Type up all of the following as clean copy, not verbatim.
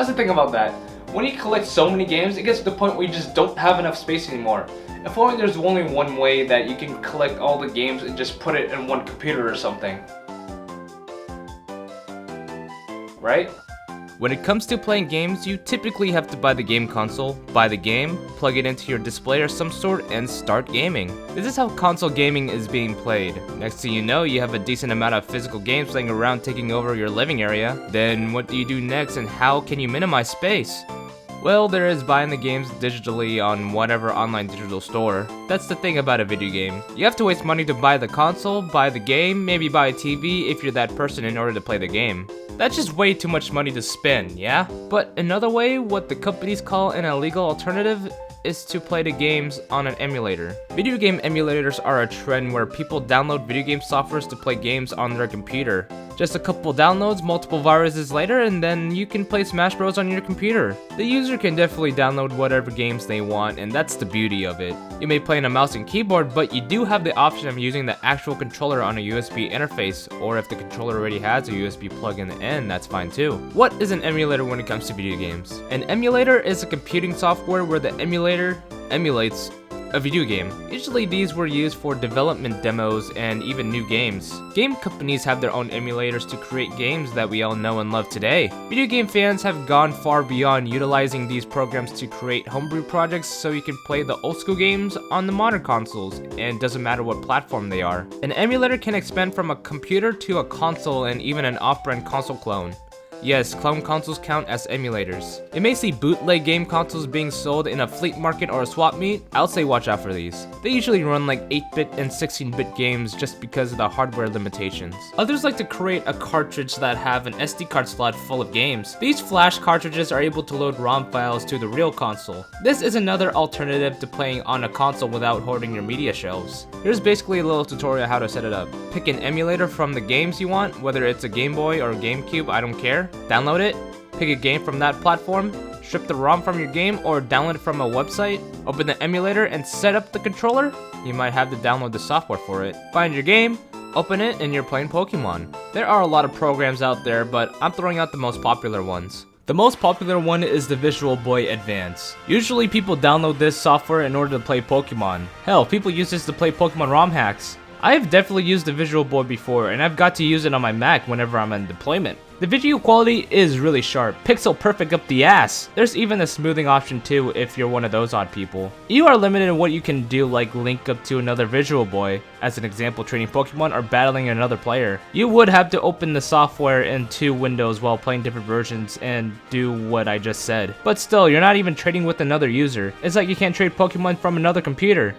That's the thing about that. When you collect so many games, it gets to the point where you just don't have enough space anymore. If only there's only one way that you can collect all the games and just put it in one computer or something. Right? When it comes to playing games, you typically have to buy the game console, buy the game, plug it into your display or some sort, and start gaming. This is how console gaming is being played. Next thing you know, you have a decent amount of physical games laying around taking over your living area. Then what do you do next, and how can you minimize space? Well, there is buying the games digitally on whatever online digital store. That's the thing about a video game. You have to waste money to buy the console, buy the game, maybe buy a TV if you're that person in order to play the game. That's just way too much money to spend, yeah? But another way, what the companies call an illegal alternative, is to play the games on an emulator. Video game emulators are a trend where people download video game softwares to play games on their computer. Just a couple downloads, multiple viruses later, and then you can play Smash Bros on your computer. The user can definitely download whatever games they want, and that's the beauty of it. You may play on a mouse and keyboard, but you do have the option of using the actual controller on a USB interface, or if the controller already has a USB plug-in in, that's fine too. What is an emulator when it comes to video games? An emulator is a computing software where the emulator emulates a video game. Usually these were used for development demos and even new games. Game companies have their own emulators to create games that we all know and love today. Video game fans have gone far beyond utilizing these programs to create homebrew projects so you can play the old school games on the modern consoles, and doesn't matter what platform they are. An emulator can expand from a computer to a console and even an off-brand console clone. Yes, clone consoles count as emulators. You may see bootleg game consoles being sold in a flea market or a swap meet. I'll say watch out for these. They usually run like 8-bit and 16-bit games just because of the hardware limitations. Others like to create a cartridge that have an SD card slot full of games. These flash cartridges are able to load ROM files to the real console. This is another alternative to playing on a console without hoarding your media shelves. Here's basically a little tutorial how to set it up. Pick an emulator from the games you want, whether it's a Game Boy or GameCube, I don't care. Download it, pick a game from that platform, strip the ROM from your game or download it from a website, open the emulator and set up the controller. You might have to download the software for it. Find your game, open it, and you're playing Pokemon. There are a lot of programs out there, but I'm throwing out the most popular ones. The most popular one is the Visual Boy Advance. Usually people download this software in order to play Pokemon. Hell, people use this to play Pokemon ROM hacks. I have definitely used the Visual Boy before, and I've got to use it on my Mac whenever I'm in deployment. The video quality is really sharp, pixel perfect up the ass. There's even a smoothing option too if you're one of those odd people. You are limited in what you can do, like link up to another Visual Boy, as an example trading Pokemon or battling another player. You would have to open the software in 2 windows while playing different versions and do what I just said. But still, you're not even trading with another user. It's like you can't trade Pokemon from another computer.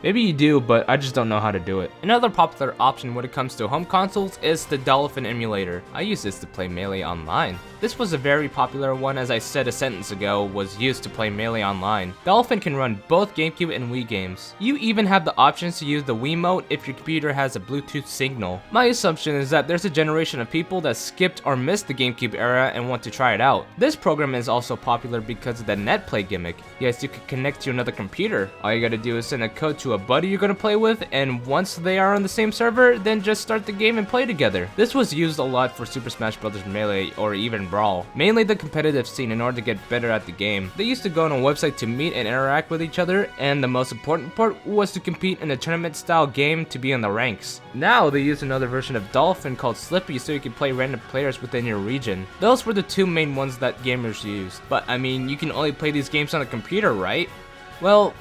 Maybe you do, but I just don't know how to do it. Another popular option when it comes to home consoles is the Dolphin emulator. I use this to play Melee Online. This was a very popular one, as I said a sentence ago, was used to play Melee Online. Dolphin can run both GameCube and Wii games. You even have the options to use the Wiimote if your computer has a Bluetooth signal. My assumption is that there's a generation of people that skipped or missed the GameCube era and want to try it out. This program is also popular because of the NetPlay gimmick. Yes, you can connect to another computer. All you gotta do is send a code to a buddy you're gonna play with, and once they are on the same server, then just start the game and play together. This was used a lot for Super Smash Bros. Melee or even Brawl, mainly the competitive scene in order to get better at the game. They used to go on a website to meet and interact with each other, and the most important part was to compete in a tournament style game to be in the ranks. Now they use another version of Dolphin called Slippy so you can play random players within your region. Those were the 2 main ones that gamers used. But I mean, you can only play these games on a computer, right? Well,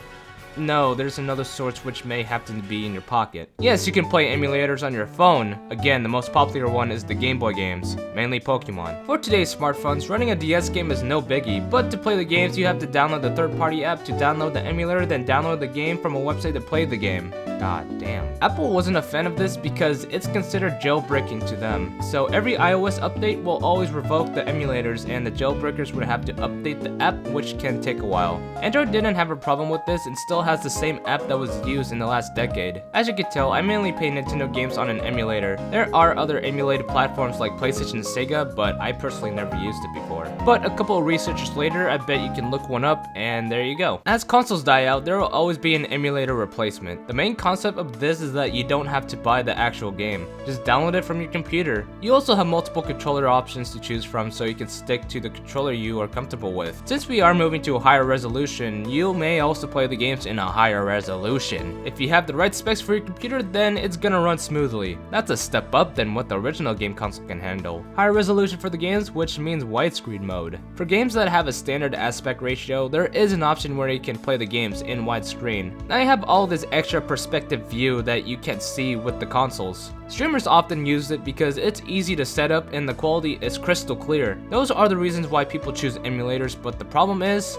no, there's another source which may happen to be in your pocket. Yes, you can play emulators on your phone. Again, the most popular one is the Game Boy games, mainly Pokemon. For today's smartphones, running a DS game is no biggie, but to play the games you have to download the third-party app to download the emulator, then download the game from a website to play the game. God damn. Apple wasn't a fan of this because it's considered jailbreaking to them. So every iOS update will always revoke the emulators and the jailbreakers would have to update the app, which can take a while. Android didn't have a problem with this and still has the same app that was used in the last decade. As you can tell, I mainly play Nintendo games on an emulator. There are other emulated platforms like PlayStation and Sega, but I personally never used it before. But a couple of researchers later, I bet you can look one up, and there you go. As consoles die out, there will always be an emulator replacement. The main concept of this is that you don't have to buy the actual game. Just download it from your computer. You also have multiple controller options to choose from, so you can stick to the controller you are comfortable with. Since we are moving to a higher resolution, you may also play the games in a higher resolution. If you have the right specs for your computer, then it's gonna run smoothly. That's a step up than what the original game console can handle. Higher resolution for the games, which means widescreen mode. For games that have a standard aspect ratio, there is an option where you can play the games in widescreen. Now you have all this extra perspective view that you can't see with the consoles. Streamers often use it because it's easy to set up and the quality is crystal clear. Those are the reasons why people choose emulators, but the problem is,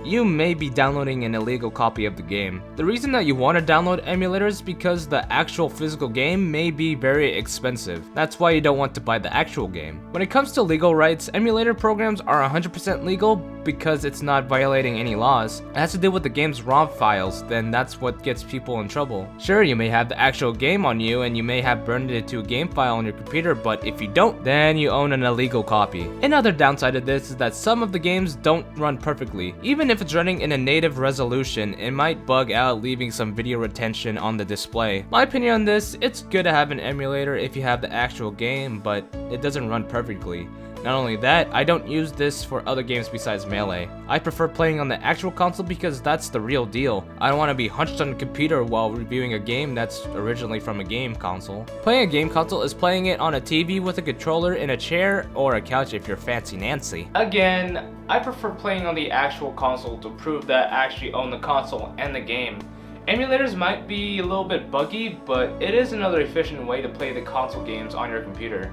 you may be downloading an illegal copy of the game. The reason that you want to download emulators is because the actual physical game may be very expensive. That's why you don't want to buy the actual game. When it comes to legal rights, emulator programs are 100% legal because it's not violating any laws. It has to do with the game's ROM files, then that's what gets people in trouble. Sure, you may have the actual game on you and you may have burned it to a game file on your computer, but if you don't, then you own an illegal copy. Another downside of this is that some of the games don't run perfectly. Even if it's running in a native resolution, it might bug out, leaving some video retention on the display. My opinion on this, it's good to have an emulator if you have the actual game, but it doesn't run perfectly. Not only that, I don't use this for other games besides Melee. I prefer playing on the actual console because that's the real deal. I don't want to be hunched on the computer while reviewing a game that's originally from a game console. Playing a game console is playing it on a TV with a controller in a chair or a couch if you're fancy Nancy. Again, I prefer playing on the actual console to prove that I actually own the console and the game. Emulators might be a little bit buggy, but it is another efficient way to play the console games on your computer,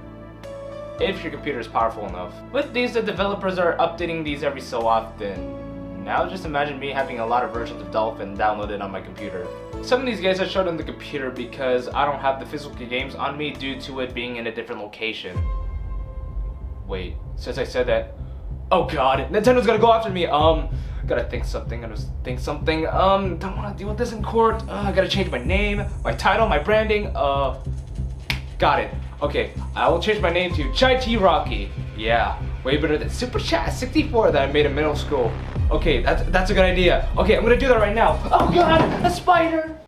if your computer is powerful enough. With these, the developers are updating these every so often. Now just imagine me having a lot of versions of Dolphin downloaded on my computer. Some of these guys I showed on the computer because I don't have the physical games on me due to it being in a different location. Wait, since I said that, oh god, Nintendo's gonna go after me. Gotta think something, don't wanna deal with this in court. I gotta change my name, my title, my branding, got it. Okay, I will change my name to Chai Tea Rockyy. Yeah, way better than Super Chat 64 that I made in middle school. Okay, that's a good idea. Okay, I'm gonna do that right now. Oh god, a spider!